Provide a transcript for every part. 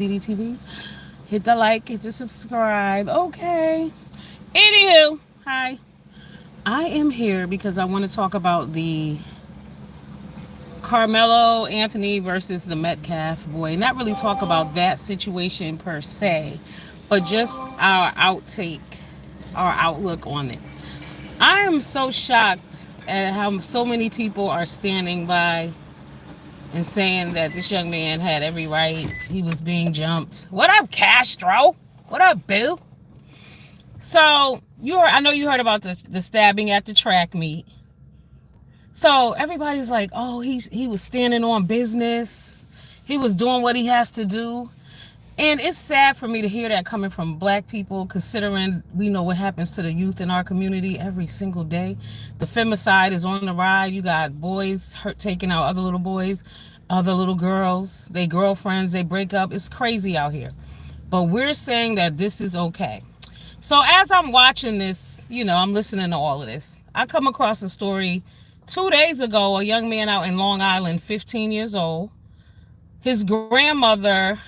TV. Hit the like, hit the subscribe. Okay. Anywho, hi. I am here because I want to talk about the Carmelo Anthony versus the Metcalf boy. Not really talk about that situation per se, but just our outtake, our outlook on it. I am so shocked at how so many people are standing by and saying that this young man had every right. He was being jumped. What up, Castro? What up, boo? So I know you heard about the stabbing at the track meet. So everybody's like, oh, he was standing on business. He was doing what he has to do. And it's sad for me to hear that coming from black people, considering we know what happens to the youth in our community every single day. The femicide is on the rise. You got boys hurt taking out other little boys, other little girls, they girlfriends, they break up. It's crazy out here. But we're saying that this is okay. So as I'm watching this, I'm listening to all of this. I come across a story 2 days ago, a young man out in Long Island, 15 years old. His grandmother,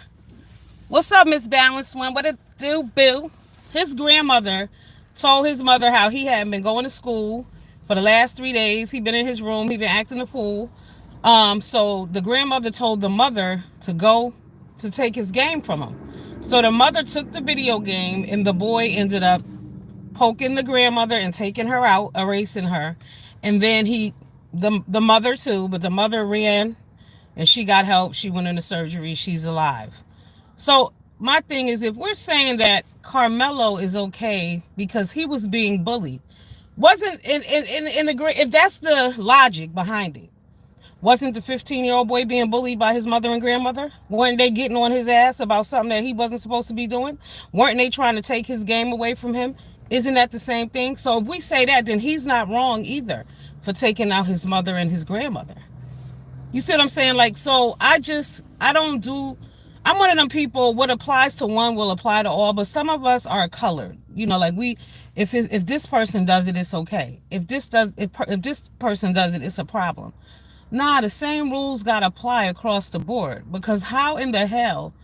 what's up, Miss Balanced One? What it do, boo? His grandmother told his mother how he hadn't been going to school for the last 3 days. He'd been in his room. He'd been acting a fool. So the grandmother told the mother to go to take his game from him. So the mother took the video game, and the boy ended up poking the grandmother and taking her out, erasing her. And then the mother too, but the mother ran and she got help. She went into surgery. She's alive. So my thing is, if we're saying that Carmelo is okay because he was being bullied, wasn't in the great, if that's the logic behind it, wasn't the 15-year-old boy being bullied by his mother and grandmother? Weren't they getting on his ass about something that he wasn't supposed to be doing? Weren't they trying to take his game away from him? Isn't that the same thing? So if we say that, then he's not wrong either for taking out his mother and his grandmother. You see what I'm saying? Like, so I don't do, I'm one of them people, what applies to one will apply to all, but some of us are colored. Like if this person does it, it's okay. If this person does it, it's a problem. Nah, the same rules got to apply across the board, because how in the hell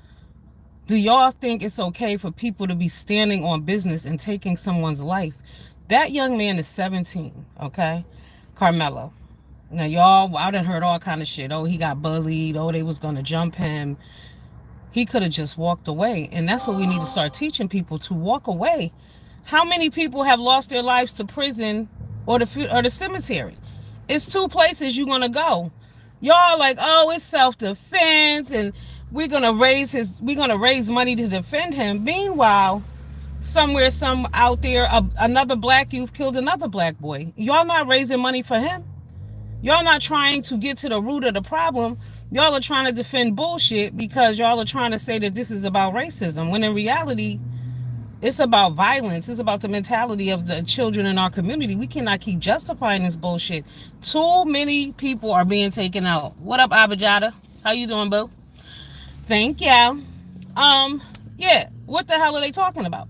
do y'all think it's okay for people to be standing on business and taking someone's life? That young man is 17, okay? Carmelo. Now, y'all, I done heard all kind of shit. Oh, he got bullied. Oh, they was going to jump him. He could have just walked away. And that's what we need to start teaching people, to walk away. How many people have lost their lives to prison or the cemetery? It's two places you're going to go. Y'all like, oh, it's self-defense and we're going to raise money to defend him. Meanwhile, somewhere, some out there, another black youth killed another black boy. Y'all not raising money for him. Y'all not trying to get to the root of the problem. Y'all are trying to defend bullshit because y'all are trying to say that this is about racism, when in reality, it's about violence. It's about the mentality of the children in our community. We cannot keep justifying this bullshit. Too many people are being taken out. What up, Abajada? How you doing, boo? Thank you. Yeah, what the hell are they talking about?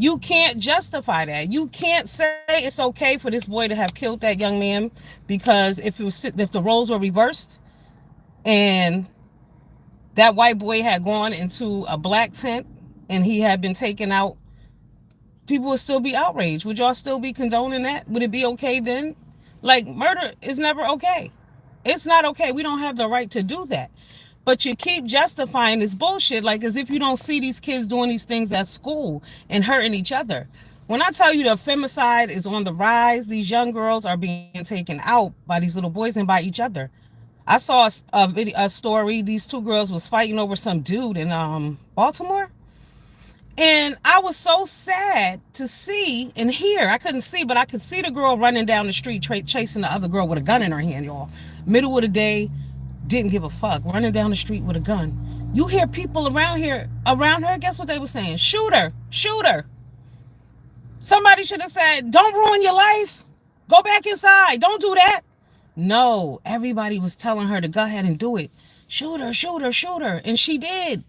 You can't justify that. You can't say it's okay for this boy to have killed that young man, because if the roles were reversed and that white boy had gone into a black tent and he had been taken out, people would still be outraged. Would y'all still be condoning that? Would it be okay then? Like, murder is never okay. It's not okay. We don't have the right to do that. But you keep justifying this bullshit, like as if you don't see these kids doing these things at school and hurting each other. When I tell you the femicide is on the rise, these young girls are being taken out by these little boys and by each other. I saw a story. These two girls was fighting over some dude in Baltimore. And I was so sad to see and hear. I couldn't see, but I could see the girl running down the street chasing the other girl with a gun in her hand, y'all. Middle of the day, didn't give a fuck, running down the street with a gun. You hear people around her, guess what they were saying? Shoot her, shoot her. Somebody should have said, don't ruin your life. Go back inside. Don't do that. No, everybody was telling her to go ahead and do it. Shoot her, shoot her, shoot her. And she did.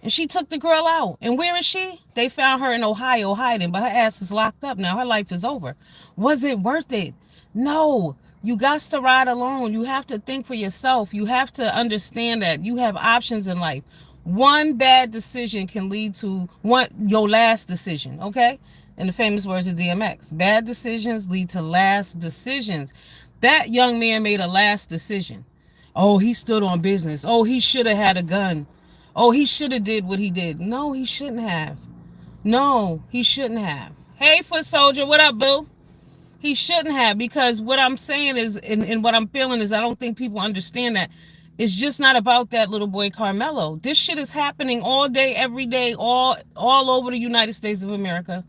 And she took the girl out. And where is she? They found her in Ohio hiding, but her ass is locked up now. Her life is over. Was it worth it? No. You got to ride alone. You have to think for yourself. You have to understand that you have options in life. One bad decision can lead to one your last decision, okay? In the famous words of DMX, bad decisions lead to last decisions. That young man made a last decision. Oh, he stood on business. Oh, he should have had a gun. Oh, he should have did what he did. No, he shouldn't have. No, he shouldn't have. Hey, foot soldier, what up, boo? He shouldn't have, because what I'm saying is, and what I'm feeling is, I don't think people understand that it's just not about that little boy Karmelo. This shit is happening all day, every day, all over the United States of America,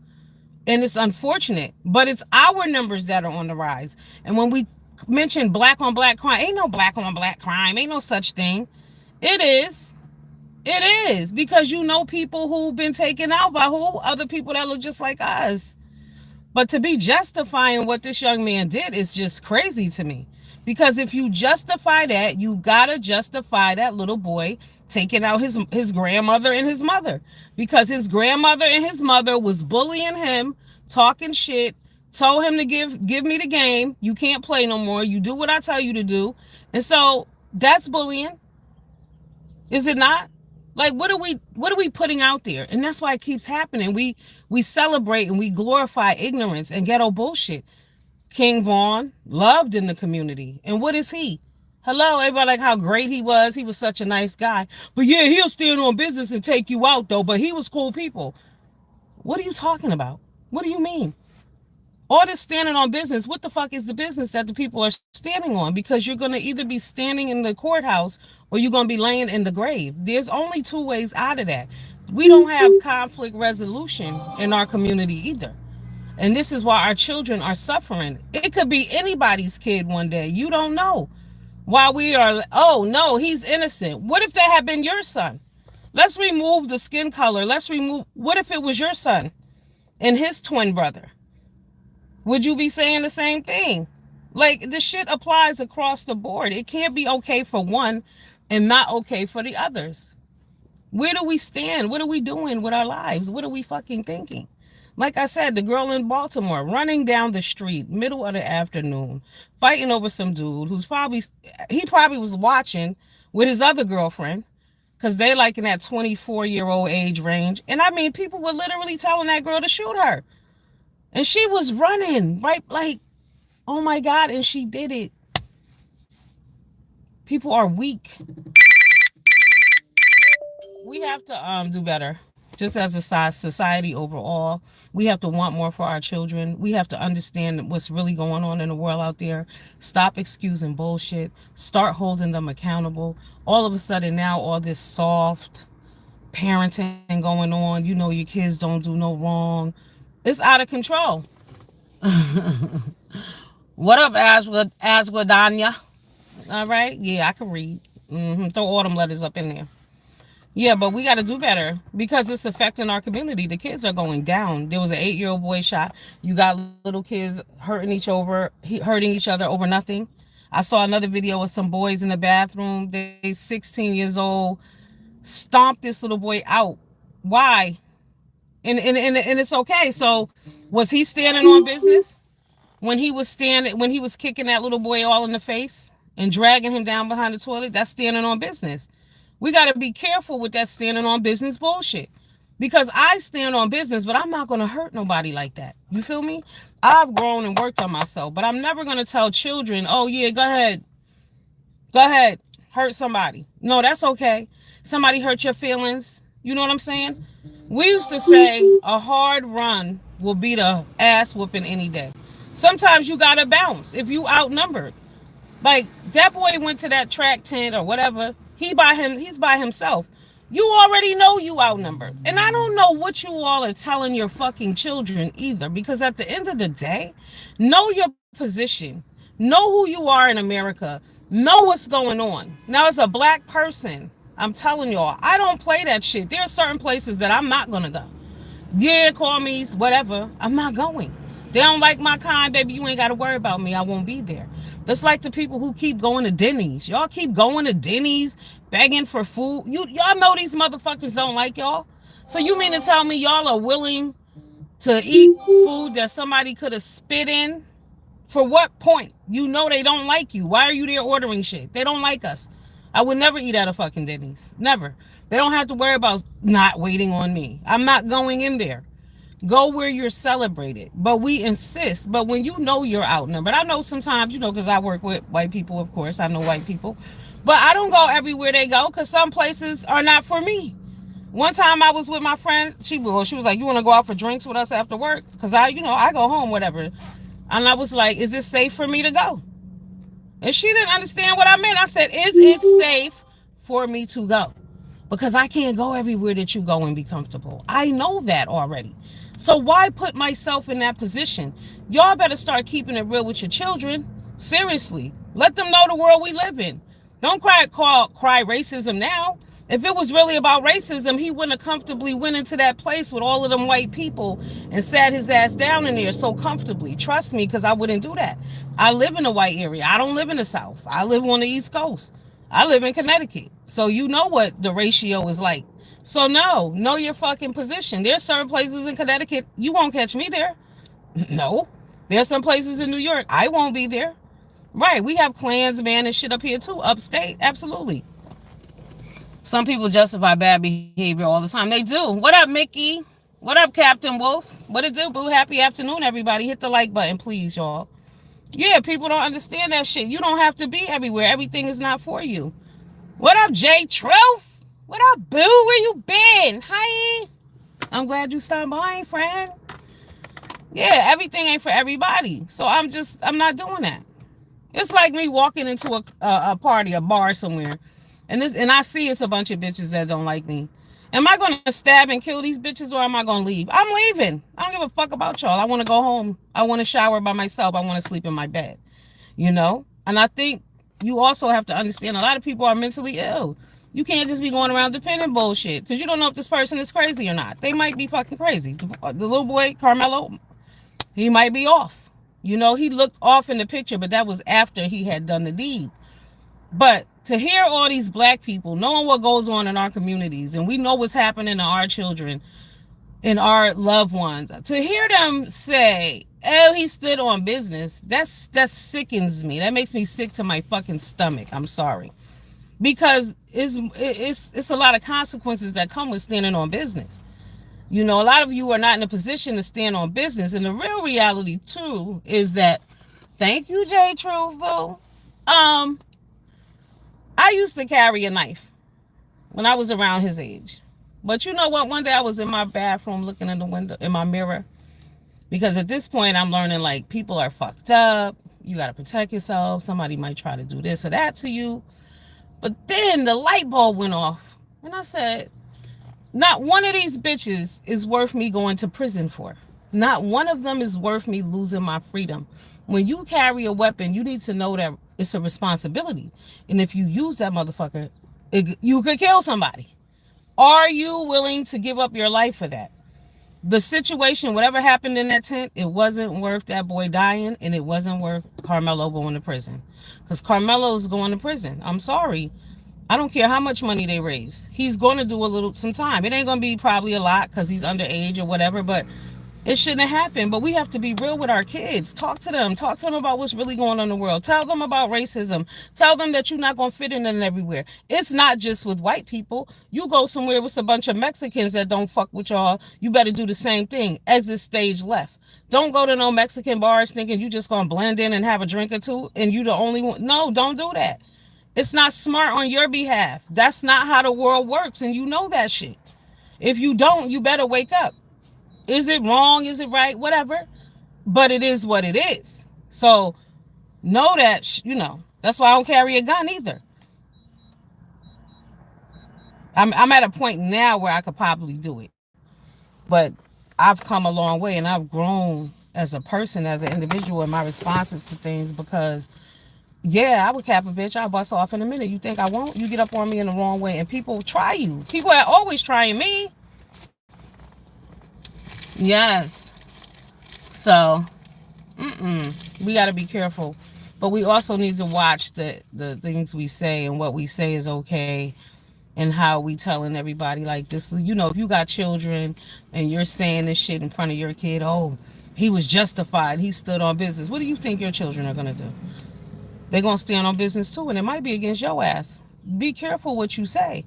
and it's unfortunate. But it's our numbers that are on the rise. And when we mention black on black crime, ain't no black on black crime, ain't no such thing. It is. It is, because you know people who've been taken out by who? Other people that look just like us. But to be justifying what this young man did is just crazy to me. Because if you justify that, you gotta justify that little boy taking out his grandmother and his mother. Because his grandmother and his mother was bullying him, talking shit, told him to give me the game. You can't play no more. You do what I tell you to do. And so that's bullying. Is it not? Like, what are we putting out there? And that's why it keeps happening. We celebrate and we glorify ignorance and ghetto bullshit. King Vaughn loved in the community. And what is he? Hello, everybody, like how great he was. He was such a nice guy. But yeah, he'll stand on business and take you out though. But he was cool people. What are you talking about? What do you mean? All this standing on business, what the fuck is the business that the people are standing on? Because you're going to either be standing in the courthouse or you're going to be laying in the grave. There's only two ways out of that. We don't have conflict resolution in our community either. And this is why our children are suffering. It could be anybody's kid one day. You don't know. While we are, oh no, he's innocent. What if that had been your son? Let's remove the skin color. What if it was your son and his twin brother? Would you be saying the same thing? Like, this shit applies across the board. It can't be okay for one and not okay for the others. Where do we stand? What are we doing with our lives? What are we fucking thinking? Like I said, the girl in Baltimore running down the street, middle of the afternoon, fighting over some dude he probably was watching with his other girlfriend, because they like in that 24-year-old age range. And I mean, people were literally telling that girl to shoot her. And she was running, right? Like, oh my God, and she did it. People are weak. We have to do better. Just as a society overall, we have to want more for our children. We have to understand what's really going on in the world out there. Stop excusing bullshit. Start holding them accountable. All of a sudden now, all this soft parenting going on. You know your kids don't do no wrong. It's out of control. What up, Aswadanya? All right. Yeah, I can read. Throw all them letters up in there. Yeah, but we got to do better because it's affecting our community. The kids are going down. There was an 8-year-old boy shot. You got little kids hurting each other over nothing. I saw another video of some boys in the bathroom. They 16 years old. Stomped this little boy out. Why? And it's okay. So was he standing on business when he was kicking that little boy all in the face and dragging him down behind the toilet? That's standing on business. We got to be careful with that standing on business bullshit, because I stand on business, but I'm not going to hurt nobody like that. You feel me? I've grown and worked on myself, but I'm never going to tell children, oh yeah, go ahead, hurt somebody. No, that's okay. Somebody hurt your feelings. You know what I'm saying? We used to say a hard run will beat a ass whooping any day. Sometimes you got to bounce if you outnumbered. Like, that boy went to that track tent or whatever. He's by himself. You already know you outnumbered. And I don't know what you all are telling your fucking children either, because at the end of the day, know your position. Know who you are in America. Know what's going on. Now, as a black person, I'm telling y'all, I don't play that shit. There are certain places that I'm not going to go. Yeah, call me, whatever. I'm not going. They don't like my kind, baby. You ain't got to worry about me. I won't be there. That's like the people who keep going to Denny's. Y'all keep going to Denny's, begging for food. Y'all know these motherfuckers don't like y'all. So you mean to tell me y'all are willing to eat food that somebody could have spit in? For what point? You know they don't like you. Why are you there ordering shit? They don't like us. I would never eat at a fucking Denny's. Never. They don't have to worry about not waiting on me. I'm not going in there. Go where you're celebrated. But we insist. But when you know you're outnumbered, I know sometimes, because I work with white people, of course. I know white people. But I don't go everywhere they go because some places are not for me. One time I was with my friend. She was like, "You want to go out for drinks with us after work?" Because I go home, whatever. And I was like, "Is it safe for me to go?" And she didn't understand what I meant. I said, "Is it safe for me to go?" Because I can't go everywhere that you go and be comfortable. I know that already. So why put myself in that position? Y'all better start keeping it real with your children. Seriously. Let them know the world we live in. Don't cry racism now. If it was really about racism, he wouldn't have comfortably went into that place with all of them white people and sat his ass down in there so comfortably. Trust me, because I wouldn't do that. I live in a white area. I don't live in the South. I live on the East Coast. I live in Connecticut. So you know what the ratio is like. So no, know your fucking position. There's certain places in Connecticut, you won't catch me there. No. There's some places in New York, I won't be there. Right, we have Klansmen and shit up here too, upstate. Absolutely. Some people justify bad behavior all the time. They do. What up, Mickey? What up, Captain Wolf? What it do, boo? Happy afternoon, everybody. Hit the like button, please, y'all. Yeah, people don't understand that shit. You don't have to be everywhere. Everything is not for you. What up, Jay Truth? What up, boo? Where you been? Hi. I'm glad you stopped by, friend. Yeah, everything ain't for everybody. So I'm not doing that. It's like me walking into a party, a bar somewhere, and I see it's a bunch of bitches that don't like me. Am I gonna stab and kill these bitches or am I gonna leave? I'm leaving. I don't give a fuck about y'all. I want to go home. I want to shower by myself. I want to sleep in my bed. And I think you also have to understand a lot of people are mentally ill. You can't just be going around depending bullshit because you don't know if this person is crazy or not. They might be fucking crazy. The little boy Karmelo, he might be off. He looked off in the picture, but that was after he had done the deed. But to hear all these black people knowing what goes on in our communities, and we know what's happening to our children and our loved ones, to hear them say, "Oh, he stood on business," that sickens me. That makes me sick to my fucking stomach. I'm sorry, because it's a lot of consequences that come with standing on business. A lot of you are not in a position to stand on business, and the real reality too is that. Thank you, Jay Truth, boo. I used to carry a knife when I was around his age. But you know what? One day I was in my bathroom looking in the window, in my mirror. Because at this point, I'm learning like people are fucked up. You got to protect yourself. Somebody might try to do this or that to you. But then the light bulb went off. And I said, not one of these bitches is worth me going to prison for. Not one of them is worth me losing my freedom. When you carry a weapon, you need to know that it's a responsibility. And if you use that motherfucker, you could kill somebody. Are you willing to give up your life for that? The situation, whatever happened in that tent, it wasn't worth that boy dying, and it wasn't worth Karmelo going to prison. Because Karmelo's going to prison. I'm sorry. I don't care how much money they raise. He's going to do some time. It ain't going to be probably a lot because he's underage or whatever, but it shouldn't have happened. But we have to be real with our kids. Talk to them. Talk to them about what's really going on in the world. Tell them about racism. Tell them that you're not going to fit in everywhere. It's not just with white people. You go somewhere with a bunch of Mexicans that don't fuck with y'all, you better do the same thing. Exit stage left. Don't go to no Mexican bars thinking you just going to blend in and have a drink or two and you the only one. No, don't do that. It's not smart on your behalf. That's not how the world works, and you know that shit. If you don't, you better wake up. Is it wrong? Is it right? Whatever. But it is what it is. So know that, that's why I don't carry a gun either. I'm at a point now where I could probably do it. But I've come a long way, and I've grown as a person, as an individual in my responses to things because yeah, I would cap a bitch. I'll bust off in a minute. You think I won't? You get up on me in the wrong way, and people try you. People are always trying me. Yes. So, we got to be careful. But we also need to watch the things we say and what we say is okay and how we telling everybody like this. If you got children and you're saying this shit in front of your kid, oh, he was justified. He stood on business. What do you think your children are going to do? They're going to stand on business too, and it might be against your ass. be careful what you say.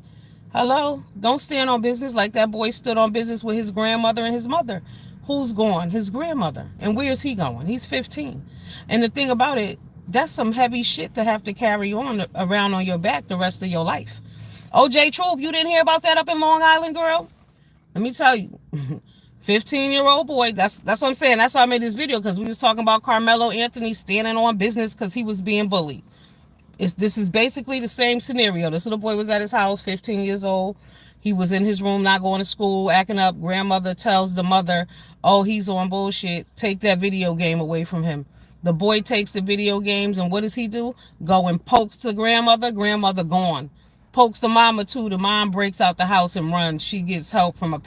Hello? Don't stand on business like that boy stood on business with his grandmother and his mother. Who's gone? His grandmother. And where's he going? He's 15. And the thing about it, that's some heavy shit to have to carry on around on your back the rest of your life. OJ Troop, you didn't hear about that up in Long Island, girl? Let me tell you. 15-year-old boy, that's what I'm saying. That's why I made this video, because we was talking about Carmelo Anthony standing on business because he was being bullied. This is basically the same scenario. This little boy was at his house, 15 years old. He was in his room, not going to school, acting up. Grandmother tells the mother, oh, he's on bullshit. Take that video game away from him. The boy takes the video games, and what does he do? Go and pokes the grandmother. Grandmother gone. Pokes the mama too. The mom breaks out the house and runs. She gets help from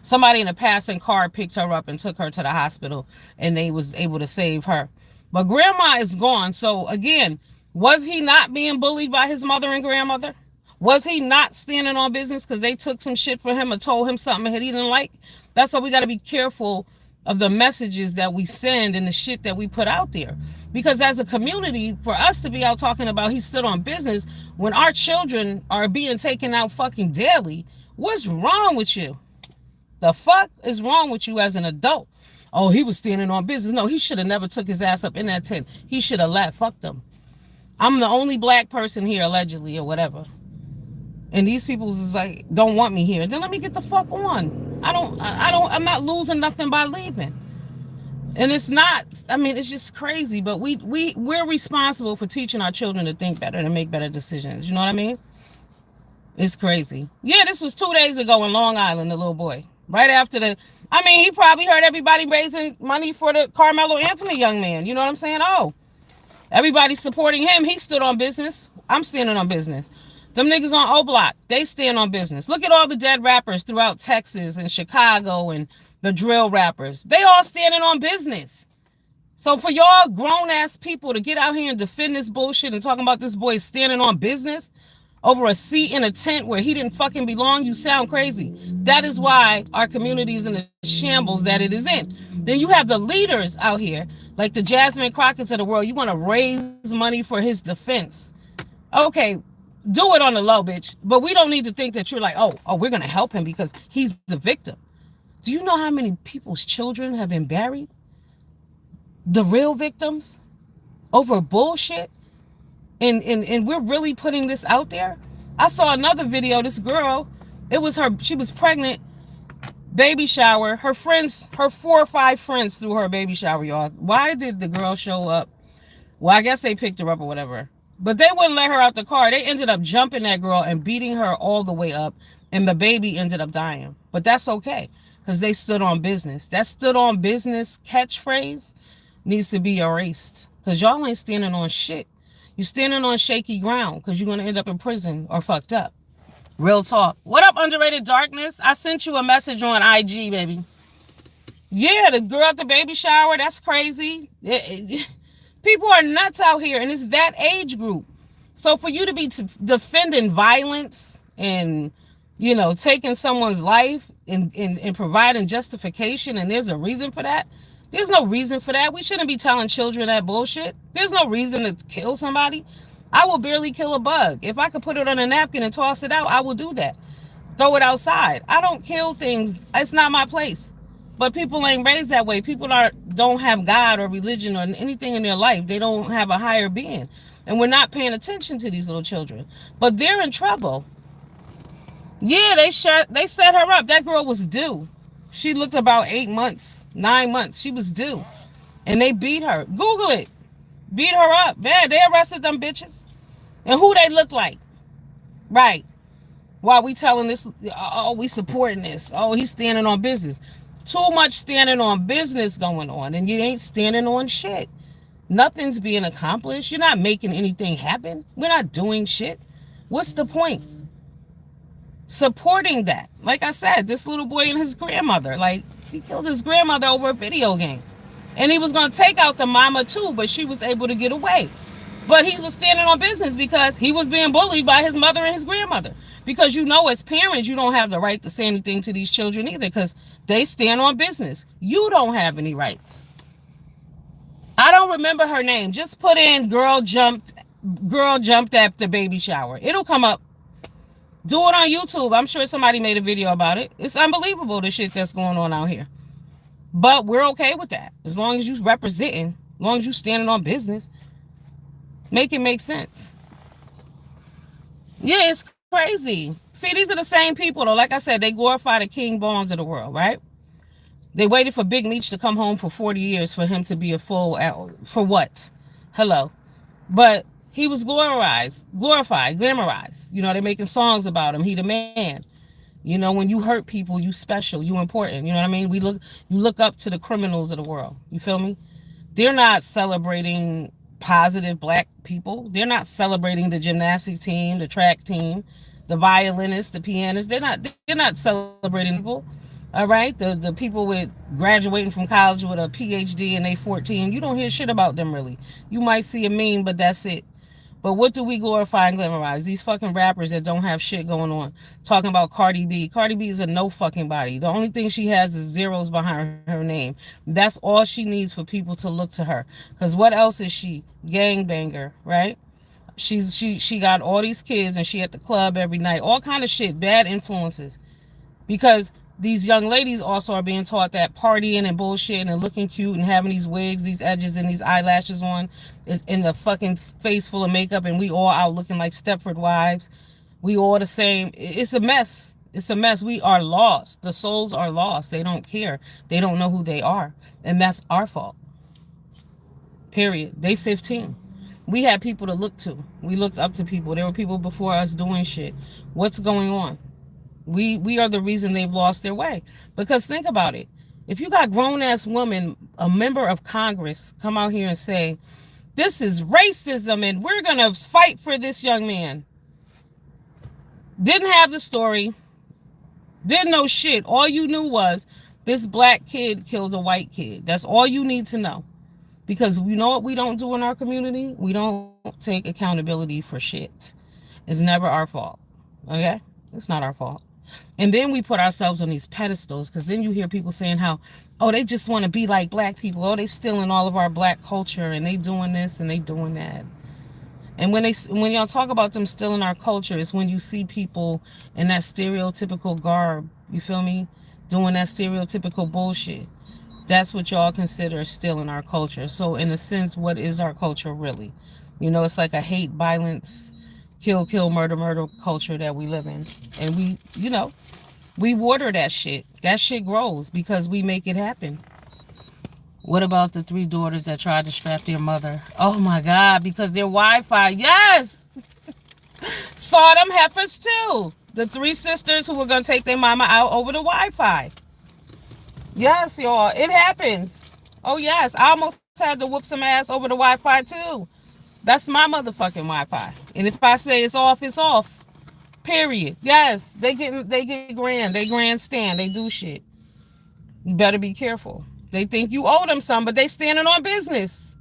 somebody in a passing car, picked her up and took her to the hospital, and they was able to save her. But grandma is gone. So again, was he not being bullied by his mother and grandmother? Was he not standing on business because they took some shit for him or told him something that he didn't like? That's why we got to be careful of the messages that we send and the shit that we put out there. Because as a community, for us to be out talking about he stood on business when our children are being taken out fucking daily, what's wrong with you? The fuck is wrong with you as an adult? Oh, he was standing on business. No, he should have never took his ass up in that tent. He should have left. Fuck them. I'm the only black person here, allegedly, or whatever. And these people is like, don't want me here. Then let me get the fuck on. I'm not losing nothing by leaving. And it's not, I mean, it's just crazy. But we're responsible for teaching our children to think better and make better decisions. You know what I mean? It's crazy. Yeah, this was 2 days ago in Long Island, the little boy. Right after he probably heard everybody raising money for the Carmelo Anthony young man. You know what I'm saying? Oh, everybody's supporting him. He stood on business. I'm standing on business. Them niggas on O Block, they stand on business. Look at all the dead rappers throughout Texas and Chicago and the drill rappers. They all standing on business. So for y'all grown-ass people to get out here and defend this bullshit and talking about this boy standing on business over a seat in a tent where he didn't fucking belong, you sound crazy. That is why our community is in the shambles that it is in. Then you have the leaders out here, like the Jasmine Crockett's of the world. You want to raise money for his defense. Okay, do it on the low, bitch. But we don't need to think that you're like, oh, we're going to help him because he's the victim. Do you know how many people's children have been buried? The real victims over bullshit? And we're really putting this out there? I saw another video. This girl, she was pregnant, baby shower. Her 4 or 5 friends threw her baby shower, y'all. Why did the girl show up? Well, I guess they picked her up or whatever. But they wouldn't let her out the car. They ended up jumping that girl and beating her all the way up. And the baby ended up dying. But that's okay, because they stood on business. That stood on business catchphrase needs to be erased. Because y'all ain't standing on shit. You're standing on shaky ground because you're going to end up in prison or fucked up. Real talk. What up, Underrated Darkness? I sent you a message on IG, baby. Yeah, the girl at the baby shower, that's crazy. People are nuts out here, and it's that age group. So for you to be defending violence and, taking someone's life and providing justification, and there's a reason for that, there's no reason for that. We shouldn't be telling children that bullshit. There's no reason to kill somebody. I will barely kill a bug. If I could put it on a napkin and toss it out, I will do that. Throw it outside. I don't kill things. It's not my place. But people ain't raised that way. People don't have God or religion or anything in their life. They don't have a higher being. And we're not paying attention to these little children. But they're in trouble. Yeah, they set her up. That girl was due. She looked about 8 months, 9 months. She was due. And they beat her. Google it. Beat her up. Man, they arrested them bitches. And who they look like. Right. While we telling this, oh, we supporting this. Oh, he's standing on business. Too much standing on business going on. And you ain't standing on shit. Nothing's being accomplished. You're not making anything happen. We're not doing shit. What's the point? Supporting that. Like I said, this little boy and his grandmother. Like, he killed his grandmother over a video game. And he was going to take out the mama too, but she was able to get away. But he was standing on business because he was being bullied by his mother and his grandmother. Because as parents, you don't have the right to say anything to these children either, because they stand on business. You don't have any rights. I don't remember her name. Just put in girl jumped girl jumped at the baby shower. It'll come up. Do it on YouTube. I'm sure somebody made a video about it. It's unbelievable the shit that's going on out here. But we're okay with that. As long as you representing, as long as you standing on business, make it make sense. Yeah, it's crazy. See, these are the same people though. Like I said, they glorify the King Bonds of the world, right? They waited for Big Meech to come home for 40 years for him to be a full out. For what? Hello. But he was glorified, glamorized. You know, they're making songs about him. He the man. You know, when you hurt people, you special, you important. You know what I mean? You look up to the criminals of the world. You feel me? They're not celebrating positive black people. They're not celebrating the gymnastic team, the track team, the violinists, the pianists. They're not celebrating people. All right? The people with graduating from college with a PhD and they 14, you don't hear shit about them really. You might see a meme, but that's it. But what do we glorify and glamorize? These fucking rappers that don't have shit going on. Talking about Cardi B. Cardi B is a no fucking body. The only thing she has is zeros behind her name. That's all she needs for people to look to her. Because what else is she? Gangbanger, right? She got all these kids and she at the club every night. All kind of shit. Bad influences. Because these young ladies also are being taught that partying and bullshit and looking cute and having these wigs, these edges, and these eyelashes on is in the fucking face full of makeup, and we all out looking like Stepford wives. We all the same. It's a mess. It's a mess. We are lost. The souls are lost. They don't care. They don't know who they are. And that's our fault. Period. They 15. We had people to look to. We looked up to people. There were people before us doing shit. What's going on? We are the reason they've lost their way. Because think about it. If you got grown-ass women, a member of Congress, come out here and say, this is racism and we're going to fight for this young man. Didn't have the story. Didn't know shit. All you knew was this black kid killed a white kid. That's all you need to know. Because you know what we don't do in our community? We don't take accountability for shit. It's never our fault. Okay? It's not our fault. And then we put ourselves on these pedestals because then you hear people saying how, oh, they just want to be like black people. Oh, they stealing all of our black culture and they doing this and they doing that. And when y'all talk about them stealing our culture, it's when you see people in that stereotypical garb, you feel me? Doing that stereotypical bullshit. That's what y'all consider stealing our culture. So in a sense, what is our culture really? You know, it's like a hate, violence, kill, murder culture that we live in. And we water that shit. That shit grows because we make it happen. What about the 3 daughters that tried to strap their mother? Oh my God, because their Wi-Fi. Yes! Saw them heifers too. The 3 sisters who were going to take their mama out over the Wi-Fi. Yes, y'all. It happens. Oh yes. I almost had to whoop some ass over the Wi-Fi too. That's my motherfucking Wi-Fi. And if I say it's off, it's off. Period. Yes. They get grand. They grandstand. They do shit. You better be careful. They think you owe them some, but they standing on business.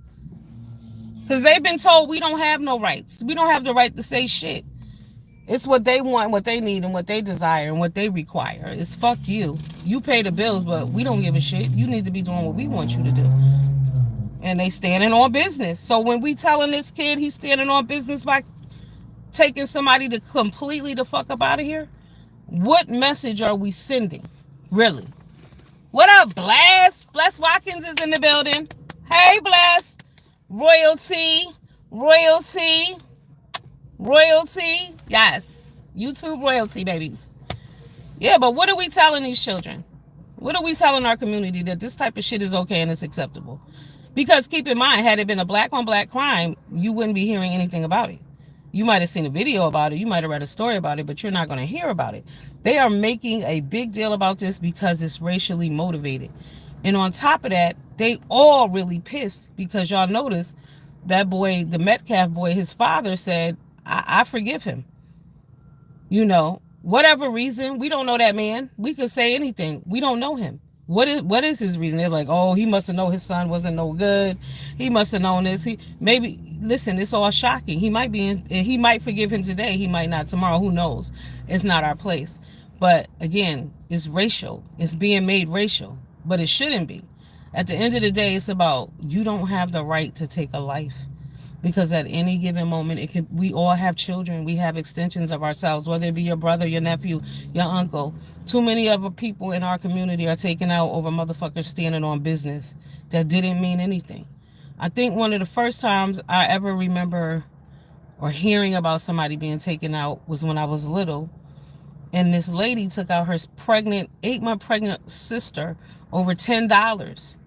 Because they've been told we don't have no rights. We don't have the right to say shit. It's what they want, what they need, and what they desire, and what they require. It's fuck you. You pay the bills, but we don't give a shit. You need to be doing what we want you to do. And they standing on business. So when we telling this kid he's standing on business by taking somebody to completely the fuck up out of here, what message are we sending? Really? What up, Blast? Bless Watkins is in the building. Hey, Bless. Royalty. Yes. YouTube royalty, babies. Yeah, but what are we telling these children? What are we telling our community that this type of shit is okay and it's acceptable? Because keep in mind, had it been a black on black crime, you wouldn't be hearing anything about it. You might have seen a video about it. You might have read a story about it, but you're not going to hear about it. They are making a big deal about this because it's racially motivated. And on top of that, they all really pissed because y'all notice that boy, the Metcalf boy, his father said, I forgive him. You know, whatever reason, we don't know that man. We could say anything. We don't know him. What is his reason? They're like, oh, he must have known his son wasn't no good. He must have known this. Listen, it's all shocking. He might forgive him today. He might not tomorrow. Who knows? It's not our place. But again, it's racial. It's being made racial, but it shouldn't be. At the end of the day, it's about you don't have the right to take a life. because at any given moment it could, we all have children, we have extensions of ourselves, whether it be your brother, your nephew, your uncle. Too many other people in our community are taken out over motherfuckers standing on business that didn't mean anything. I think one of the first times I ever remember or hearing about somebody being taken out was when I was little, and this lady took out her pregnant 8-month pregnant sister over $10.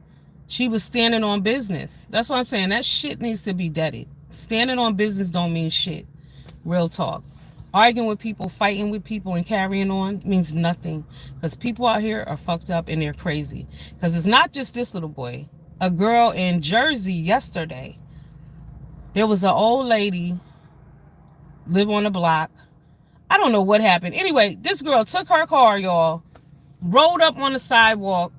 She was standing on business. That's what I'm saying. That shit needs to be deaded. Standing on business don't mean shit. Real talk. Arguing with people, fighting with people, and carrying on means nothing. Because people out here are fucked up and they're crazy. Because it's not just this little boy. A girl in Jersey yesterday, there was an old lady live on the block. I don't know what happened. Anyway, this girl took her car, y'all, rolled up on the sidewalk,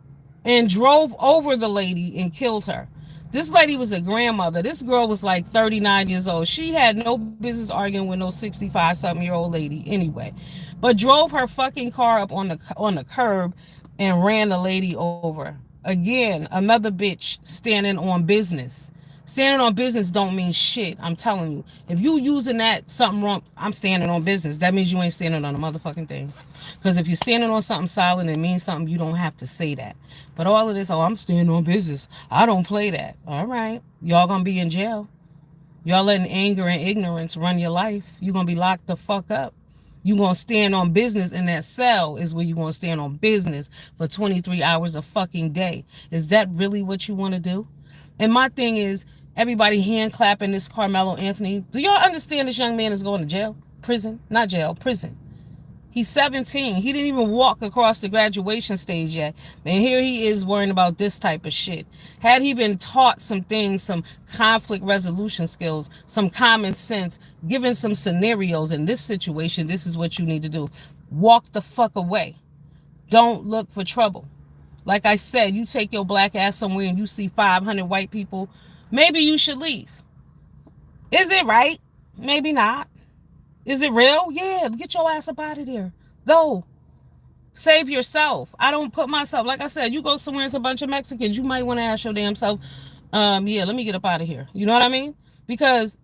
and drove over the lady and killed her. This lady was a grandmother. This girl was like 39 years old. She had no business arguing with no 65-something-year-old lady anyway. But drove her fucking car up on the curb and ran the lady over. Again, another bitch standing on business. Standing on business don't mean shit. I'm telling you. If you using that something wrong, I'm standing on business. That means you ain't standing on a motherfucking thing. Because if you're standing on something solid and it means something, you don't have to say that. But all of this, oh, I'm standing on business. I don't play that. All right. Y'all gonna be in jail. Y'all letting anger and ignorance run your life. You're gonna be locked the fuck up. You're gonna stand on business in that cell is where you're gonna stand on business for 23 hours a fucking day. Is that really what you want to do? And my thing is, everybody hand clapping this Karmelo Anthony. Do y'all understand this young man is going to jail? Prison? Not jail, prison. He's 17. He didn't even walk across the graduation stage yet. And here he is worrying about this type of shit. Had he been taught some things, some conflict resolution skills, some common sense, given some scenarios in this situation, this is what you need to do. Walk the fuck away. Don't look for trouble. Like I said, you take your black ass somewhere and you see 500 white people, maybe you should leave. Is it right? Maybe not. Is it real? Yeah, get your ass up out of there. Go. Save yourself. I don't put myself, like I said, you go somewhere, it's a bunch of Mexicans, you might want to ask your damn self, yeah, let me get up out of here. You know what I mean? Because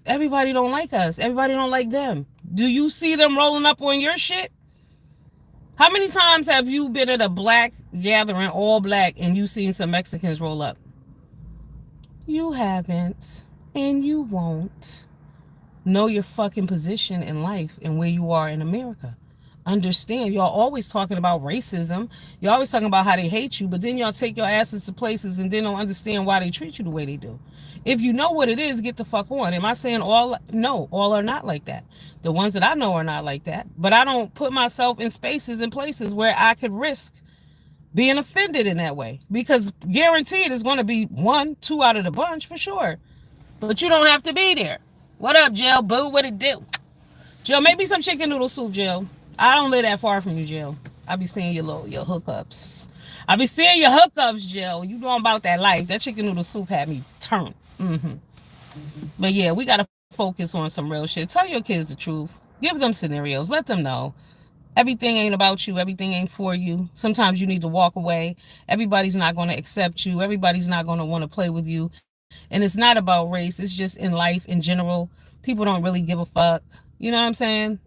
everybody don't like us. Everybody don't like them. Do you see them rolling up on your shit? How many times have you been at a black gathering, all black, and you seen some Mexicans roll up? You haven't, and you won't. Know your fucking position in life and where you are in America. Understand, y'all always talking about racism. You're always talking about how they hate you, but then y'all take your asses to places and then don't understand why they treat you the way they do. If you know what it is, get the fuck on. Am I saying all? No, all are not like that. The ones that I know are not like that. But I don't put myself in spaces and places where I could risk being offended in that way. Because guaranteed it's going to be 1, 2 out of the bunch for sure. But you don't have to be there. What up, Jill? Boo, what it do? Jill, maybe some chicken noodle soup, Jill. I don't live that far from you, Jill. I be seeing your hookups. I be seeing your hookups, Jill. You know about that life. That chicken noodle soup had me turned. But yeah, we got to focus on some real shit. Tell your kids the truth. Give them scenarios. Let them know. Everything ain't about you. Everything ain't for you. Sometimes you need to walk away. Everybody's not going to accept you. Everybody's not going to want to play with you. And it's not about race. It's just in life in general. People don't really give a fuck. You know what I'm saying?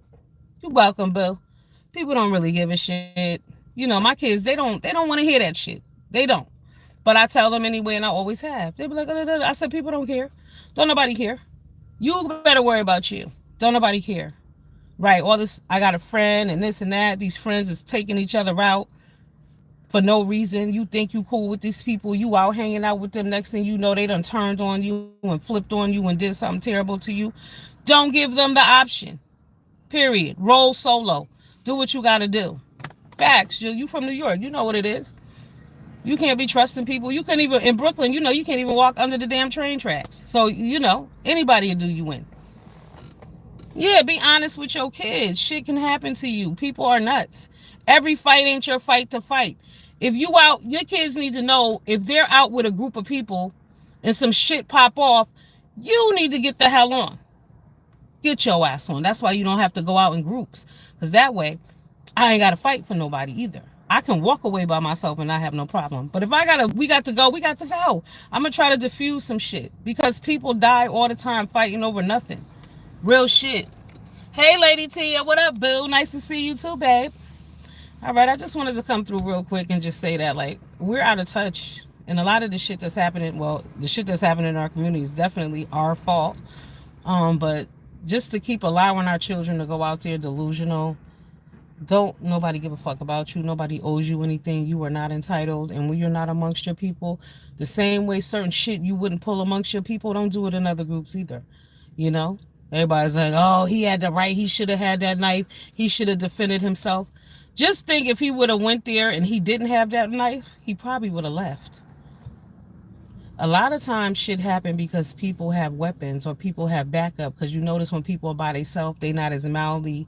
You're welcome, boo. People don't really give a shit. You know, my kids, they don't want to hear that shit. They don't. But I tell them anyway, and I always have. They be like, I said, people don't care. Don't nobody care. You better worry about you. Don't nobody care. Right, all this, I got a friend and this and that. These friends is taking each other out for no reason. You think you cool with these people. You out hanging out with them. Next thing you know, they done turned on you and flipped on you and did something terrible to you. Don't give them the option. Period. Roll solo. Do what you got to do. Facts. You from New York. You know what it is. You can't be trusting people. You can't even, in Brooklyn, you know, you can't even walk under the damn train tracks. So, you know, anybody will do you in. Yeah, be honest with your kids. Shit can happen to you. People are nuts. Every fight ain't your fight to fight. If you out, your kids need to know if they're out with a group of people and some shit pop off, you need to get the hell on. Get your ass on. That's why you don't have to go out in groups. Because that way, I ain't got to fight for nobody either. I can walk away by myself and I have no problem. But if I gotta, we got to go, we got to go. I'm gonna try to diffuse some shit because people die all the time fighting over nothing. Real shit. Hey, Lady Tia, what up, boo? Nice to see you too, babe. All right, I just wanted to come through real quick and just say that, like, we're out of touch. And a lot of the shit that's happening, well, the shit that's happening in our community is definitely our fault. But just to keep allowing our children to go out there delusional, don't nobody give a fuck about you. Nobody owes you anything. You are not entitled. And when you're not amongst your people, the same way certain shit you wouldn't pull amongst your people, don't do it in other groups either. You know? Everybody's like, oh, he had the right. He should have had that knife. He should have defended himself. Just think if he would have went there and he didn't have that knife, he probably would have left. A lot of times shit happen because people have weapons or people have backup. Because you notice when people are by themselves, they not as mouthy.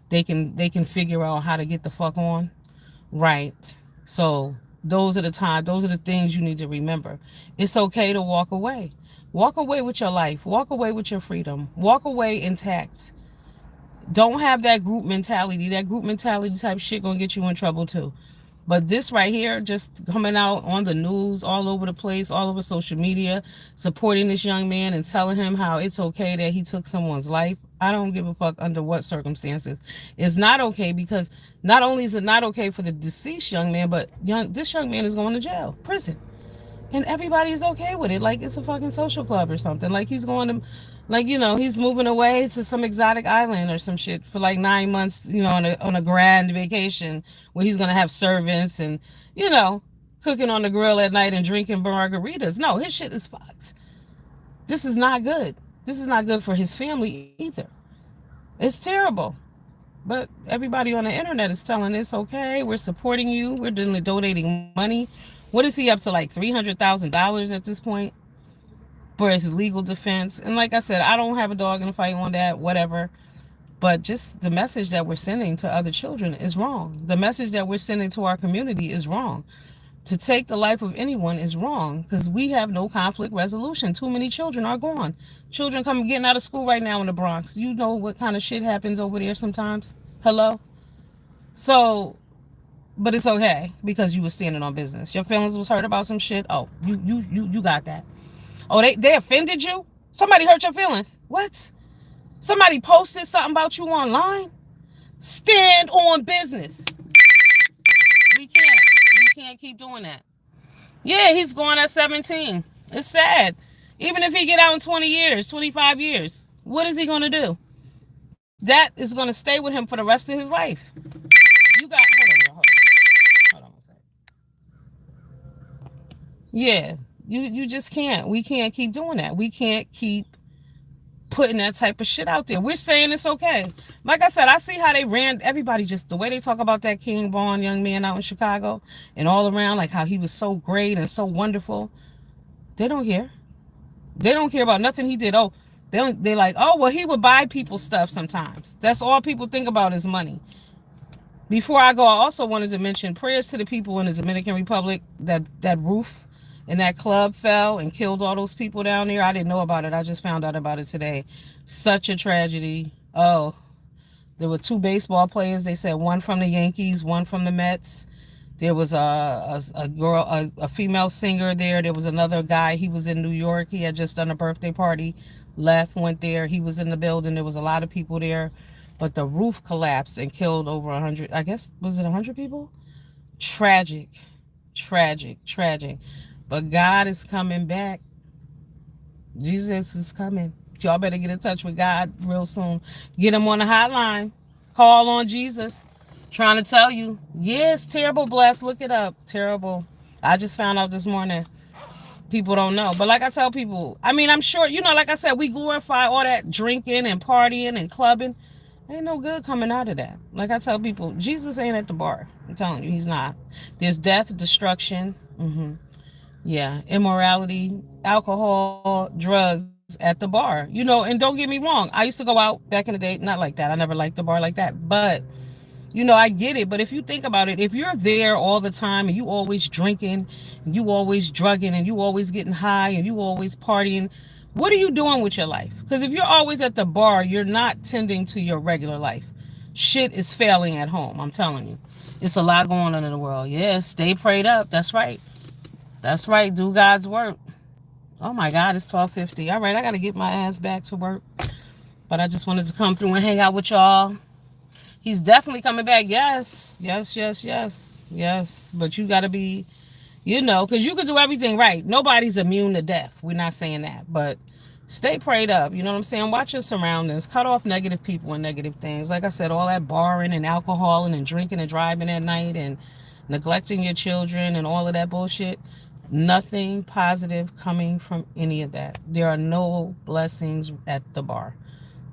They can figure out how to get the fuck on. Right. So those are the things you need to remember. It's okay to walk away. Walk away with your life. Walk away with your freedom. Walk away intact. Don't have that group mentality. That group mentality type shit gonna get you in trouble too. But this right here, just coming out on the news, all over the place, all over social media, supporting this young man and telling him how it's okay that he took someone's life. I don't give a fuck under what circumstances. It's not okay because not only is it not okay for the deceased young man, but this young man is going to jail, prison. And everybody is okay with it, like it's a fucking social club or something. Like he's going to, like, he's moving away to some exotic island or some shit for like 9 months, on a grand vacation where he's gonna have servants and cooking on the grill at night and drinking margaritas. No, his shit is fucked. This is not good. This is not good for his family either. It's terrible. But everybody on the internet is telling it's okay. We're supporting you. We're donating money. What is he up to, like $300,000 at this point for his legal defense? And like I said, I don't have a dog in the fight on that, whatever. But just the message that we're sending to other children is wrong. The message that we're sending to our community is wrong. To take the life of anyone is wrong because we have no conflict resolution. Too many children are gone. Children coming getting out of school right now in the Bronx. You know what kind of shit happens over there sometimes. Hello? So, but it's okay because you were standing on business. Your feelings was hurt about some shit. Oh, you got that. Oh, they offended you? Somebody hurt your feelings. What? Somebody posted something about you online? Stand on business. We can't keep doing that. Yeah, he's going at 17. It's sad. Even if he get out in 20 years, 25 years, what is he going to do? That is going to stay with him for the rest of his life. You got, hold on a second. Yeah, you just can't. We can't keep doing that. We can't keep putting that type of shit out there. We're saying it's okay. Like I said, I see how they ran everybody, just the way they talk about that King Vaughn young man out in Chicago and all around, like how he was so great and so wonderful. They don't care. They don't care about nothing he did. Oh, they like, oh, well, he would buy people stuff sometimes. That's all people think about is money. Before I go, I also wanted to mention prayers to the people in the Dominican Republic. That roof in that club fell and killed all those people down there. I didn't know about it. I just found out about it today. Such a tragedy. Oh, there were two baseball players. They said one from the Yankees, one from the Mets. There was a girl, a female singer there. There was another guy. He was in New York. He had just done a birthday party. Left, went there. He was in the building. There was a lot of people there. But the roof collapsed and killed over 100. I guess, was it 100 people? Tragic. Tragic. But God is coming back. Jesus is coming. Y'all better get in touch with God real soon. Get him on the hotline. Call on Jesus. Trying to tell you. Yeah, it's terrible, blessed. Look it up. Terrible. I just found out this morning. People don't know. But like I tell people, I mean, I'm sure, like I said, we glorify all that drinking and partying and clubbing. Ain't no good coming out of that. Like I tell people, Jesus ain't at the bar. I'm telling you, he's not. There's death, destruction. Yeah, immorality, alcohol, drugs at the bar. And don't get me wrong. I used to go out back in the day, not like that. I never liked the bar like that. But, I get it. But if you think about it, if you're there all the time and you always drinking, and you always drugging, and you always getting high, and you always partying, what are you doing with your life? Because if you're always at the bar, you're not tending to your regular life. Shit is failing at home, I'm telling you. It's a lot going on in the world. Yeah, stay prayed up. That's right. That's right. Do God's work. Oh my God, it's 12:50. All right, I got to get my ass back to work. But I just wanted to come through and hang out with y'all. He's definitely coming back. Yes, yes, yes, yes, yes. But you got to be, because you can do everything right. Nobody's immune to death. We're not saying that. But stay prayed up. You know what I'm saying? Watch your surroundings. Cut off negative people and negative things. Like I said, all that barring and alcohol and drinking and driving at night and neglecting your children and all of that bullshit. Nothing positive coming from any of that. There are no blessings at the bar.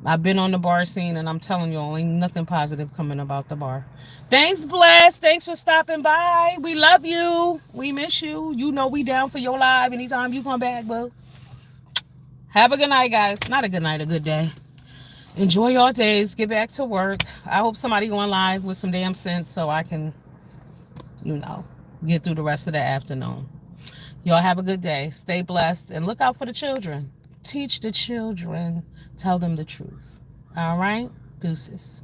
I've been on the bar scene and I'm telling you, ain't nothing positive coming about the bar. Thanks, Bless. Thanks for stopping by. We love you. We miss you. You know we down for your live anytime you come back, boo. Have a good night, guys. Not a good night, a good day. Enjoy your days. Get back to work. I hope somebody going live with some damn sense so I can, you know, get through the rest of the afternoon. Y'all have a good day. Stay blessed and look out for the children. Teach the children. Tell them the truth. All right? Deuces.